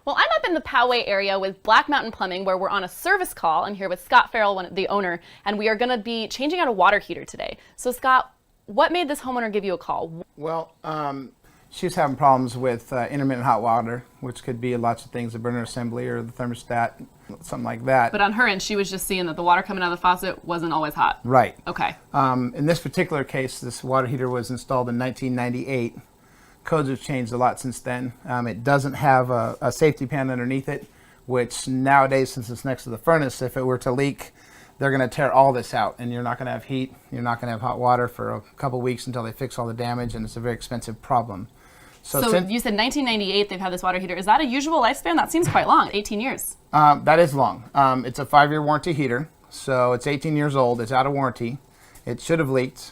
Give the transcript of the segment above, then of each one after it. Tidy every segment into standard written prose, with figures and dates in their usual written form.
Well, I'm up in the Poway area with Black Mountain Plumbing, where we're on a service call. I'm here with Scott Farrell, the owner, and we are going to be changing out a water heater today. So Scott, what made this homeowner give you a call? Well, she's having problems with intermittent hot water, which could be lots of things, the burner assembly or the thermostat, something like that. But on her end, she was just seeing that the water coming out of the faucet wasn't always hot. Right. Okay. In this particular case, this water heater was installed in 1998. Codes have changed a lot since then. It doesn't have a safety pan underneath it, which nowadays, since it's next to the furnace, if it were to leak, they're going to tear all this out, and you're not going to have heat. You're not going to have hot water for a couple weeks until they fix all the damage, and it's a very expensive problem. So you said 1998 they've had this water heater. Is that a usual lifespan? That seems quite long, 18 years. That is long. It's a 5-year warranty heater, so it's 18 years old. It's out of warranty. It should have leaked.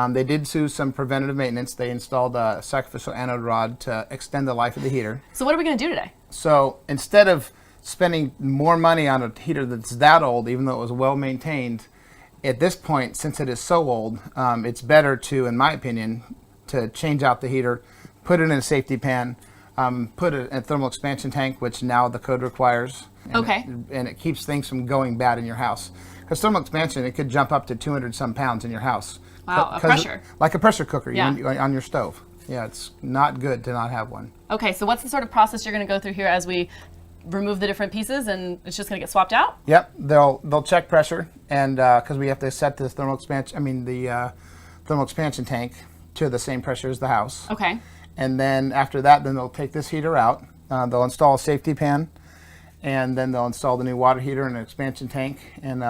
They did do some preventative maintenance. They installed a sacrificial anode rod to extend the life of the heater. So what are we going to do today? So instead of spending more money on a heater that's that old, even though it was well maintained, at this point, since it is so old, it's better to, in my opinion, to change out the heater, put it in a safety pan, put it in a thermal expansion tank, which now the code requires. And it keeps things from going bad in your house. Because thermal expansion, it could jump up to 200 some pounds in your house. Wow, a pressure. Like a pressure cooker Yeah. on your stove. Yeah, it's not good to not have one. Okay, so what's the sort of process you're going to go through here as we remove the different pieces, and it's just going to get swapped out? Yep, they'll check pressure, and because we have to set the thermal expansion tank to the same pressure as the house. Okay. And then after that, then they'll take this heater out. They'll install a safety pan, and then they'll install the new water heater and an expansion tank, and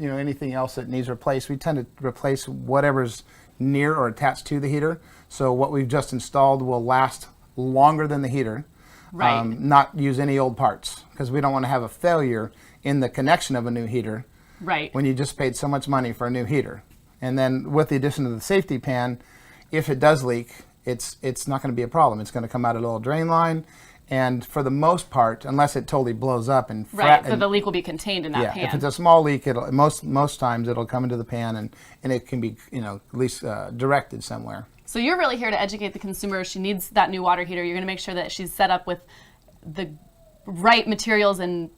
anything else that needs replaced. We tend to replace whatever's near or attached to the heater. So what we've just installed will last longer than the heater. Right. Not use any old parts, because we don't want to have a failure in the connection of a new heater. Right. When you just paid so much money for a new heater. And then with the addition of the safety pan, if it does leak, it's not going to be a problem. It's going to come out a little drain line. And for the most part, unless it totally blows up and so the leak will be contained in that pan. If it's a small leak, most times it'll come into the pan and it can be at least directed somewhere. So you're really here to educate the consumer. She needs that new water heater. You're going to make sure that she's set up with the right materials and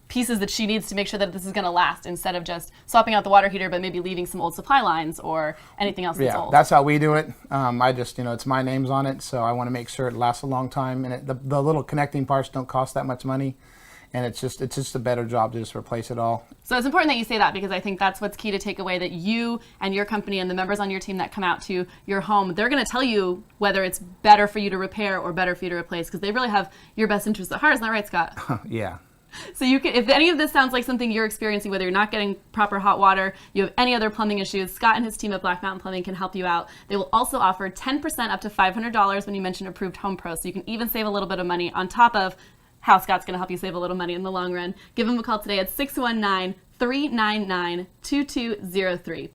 pieces that she needs to make sure that this is going to last, instead of just swapping out the water heater but maybe leaving some old supply lines or anything else that's old. That's how we do it. I just, it's my name's on it, so I want to make sure it lasts a long time. And the little connecting parts don't cost that much money, and it's just a better job to just replace it all. So it's important that you say that, because I think that's what's key to take away, that you and your company and the members on your team that come out to your home, they're going to tell you whether it's better for you to repair or better for you to replace, because they really have your best interest at heart. Isn't that right, Scott? Yeah. So you can, if any of this sounds like something you're experiencing, whether you're not getting proper hot water, you have any other plumbing issues, Scott and his team at Black Mountain Plumbing can help you out. They will also offer 10% up to $500 when you mention Approved Home Pro, so you can even save a little bit of money on top of how Scott's going to help you save a little money in the long run. Give them a call today at 619-399-2203.